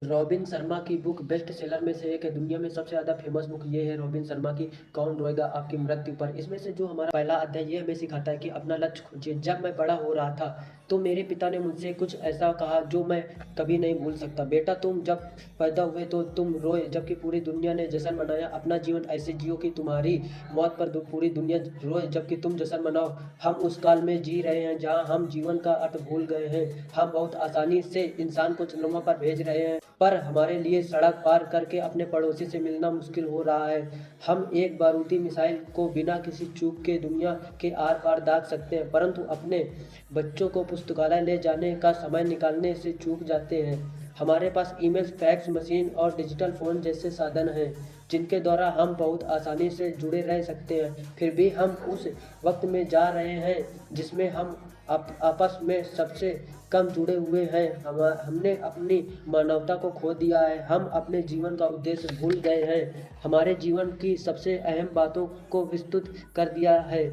Robin Sharma की book best seller में से एक है। दुनिया में सबसे ज़्यादा फेमस बुक ये है रॉबिन शर्मा की, कौन रोएगा आपकी मृत्यु पर। इसमें से जो हमारा पहला अध्याय ये हमें सिखाता है कि अपना लक्ष्य खोजिए। जब मैं बड़ा हो रहा था तो मेरे पिता ने मुझसे कुछ ऐसा कहा जो मैं कभी नहीं भूल सकता। बेटा, तुम जब पैदा हुए तो तुम रोए जबकि पूरी दुनिया ने जश्न मनाया। अपना जीवन ऐसे जियो कि तुम्हारी मौत पर पूरी दुनिया रोए जबकि तुम जश्न मनाओ। हम उस काल में जी रहे हैं जहाँ हम जीवन का अर्थ भूल गए हैं। हम बहुत आसानी से इंसान को चंद्रमा पर भेज रहे हैं, पर हमारे लिए सड़क पार करके अपने पड़ोसी से मिलना मुश्किल हो रहा है। हम एक बारूदी मिसाइल को बिना किसी चूक के दुनिया के आर पार दाग सकते हैं, परंतु अपने बच्चों को पुस्तकालय ले जाने का समय निकालने से चूक जाते हैं। हमारे पास ईमेल, फैक्स मशीन और डिजिटल फ़ोन जैसे साधन हैं जिनके द्वारा हम बहुत आसानी से जुड़े रह सकते हैं। फिर भी हम उस वक्त में जा रहे हैं जिसमें हम आपस में सबसे कम जुड़े हुए हैं। हमने अपनी मानवता को खो दिया है। हम अपने जीवन का उद्देश्य भूल गए हैं। हमारे जीवन की सबसे अहम बातों को विस्तृत कर दिया है।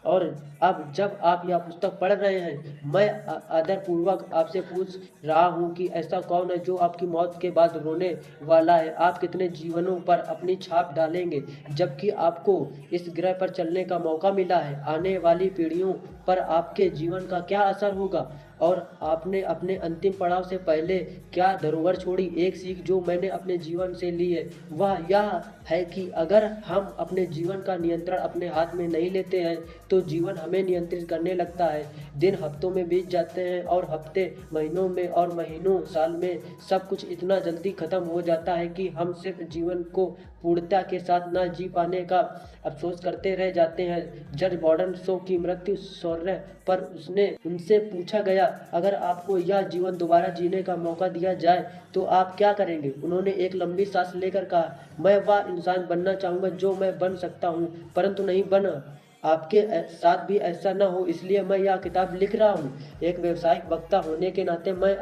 और अब जब आप यह पुस्तक पढ़ रहे हैं, मैं आदरपूर्वक आपसे पूछ रहा हूँ कि ऐसा कौन है जो आपकी मौत के बाद रोने वाला है। आप कितने जीवनों पर अपनी छाप डालेंगे जबकि आपको इस ग्रह पर चलने का मौका मिला है। आने वाली पीढ़ियों पर आपके जीवन का क्या असर होगा और आपने अपने अंतिम पड़ाव से पहले क्या धरोहर छोड़ी। एक सीख जो मैंने अपने जीवन से ली है वह यह है कि अगर हम अपने जीवन का नियंत्रण अपने हाथ में नहीं लेते हैं तो जीवन हमें नियंत्रित करने लगता है। दिन हफ्तों में बीत जाते हैं और हफ्ते महीनों में और महीनों साल में। सब कुछ इतना जल्दी खत्म हो जाता है कि हम सिर्फ जीवन को पूर्णता के साथ ना जी पाने का अफसोस करते रह जाते हैं। जज बॉर्डन शो की मृत्यु सौर्य पर उनसे पूछा गया, अगर आपको यह जीवन दोबारा जीने का मौका दिया जाए तो आप क्या करेंगे। उन्होंने एक लंबी सांस लेकर कहा, मैं वह इंसान बनना चाहूँगा जो मैं बन सकता हूँ परंतु नहीं बना। आपके साथ भी ऐसा ना हो इसलिए मैं यह किताब लिख रहा हूँ। एक व्यावसायिक वक्ता होने के नाते मैं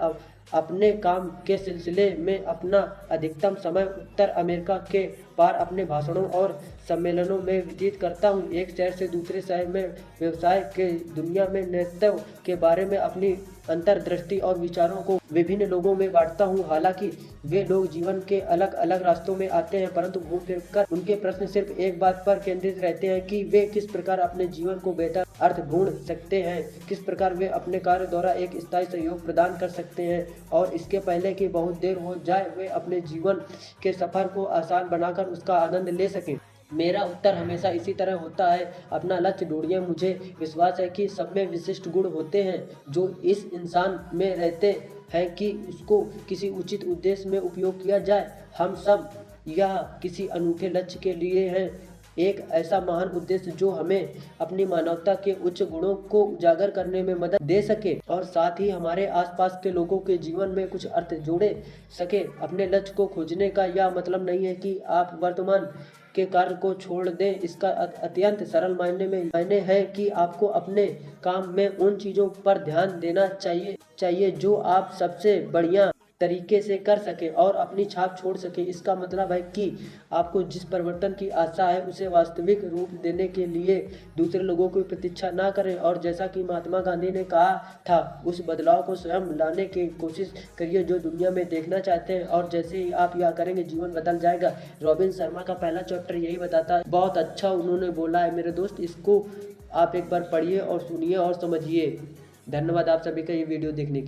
अपने काम के सिलसिले में अपना अधिकतम समय उत्तर अमेरिका के पार अपने भाषणों और सम्मेलनों में व्यतीत करता हूँ। एक शहर से दूसरे शहर में व्यवसाय के दुनिया में नेतृत्व के बारे में अपनी अंतर्दृष्टि और विचारों को विभिन्न लोगों में बांटता हूँ। हालांकि वे लोग जीवन के अलग अलग रास्तों में आते हैं परंतु घूम फिर कर उनके प्रश्न सिर्फ एक बात पर केंद्रित रहते हैं कि वे किस प्रकार अपने जीवन को बेहतर अर्थ ढूंढ सकते हैं, किस प्रकार वे अपने कार्य द्वारा एक स्थायी सहयोग प्रदान कर सकते हैं और इसके पहले कि बहुत देर हो जाए वे अपने जीवन के सफर को आसान बनाकर उसका आनंद ले सकें। मेरा उत्तर हमेशा इसी तरह होता है, अपना लक्ष्य ढूंढिए। मुझे विश्वास है कि सब में विशिष्ट गुण होते हैं जो इस इंसान में रहते हैं कि उसको किसी उचित उद्देश्य में उपयोग किया जाए। हम सब यह किसी अनूठे लक्ष्य के लिए हैं, एक ऐसा महान उद्देश्य जो हमें अपनी मानवता के उच्च गुणों को उजागर करने में मदद दे सके और साथ ही हमारे आसपास के लोगों के जीवन में कुछ अर्थ जोड़े सके। अपने लक्ष्य को खोजने का यह मतलब नहीं है कि आप वर्तमान के कार्य को छोड़ दें। इसका अत्यंत सरल मायने है कि आपको अपने काम में उन चीज़ों पर ध्यान देना चाहिए जो आप सबसे बढ़िया तरीके से कर सके और अपनी छाप छोड़ सके। इसका मतलब है कि आपको जिस परिवर्तन की आशा है उसे वास्तविक रूप देने के लिए दूसरे लोगों की प्रतीक्षा ना करें और जैसा कि महात्मा गांधी ने कहा था, उस बदलाव को स्वयं लाने की कोशिश करिए जो दुनिया में देखना चाहते हैं और जैसे ही आप यह करेंगे जीवन बदल जाएगा। रॉबिन शर्मा का पहला चैप्टर यही बताता है। बहुत अच्छा उन्होंने बोला है मेरे दोस्त, इसको आप एक बार पढ़िए और सुनिए और समझिए। धन्यवाद आप सभी का ये वीडियो देखने के लिए।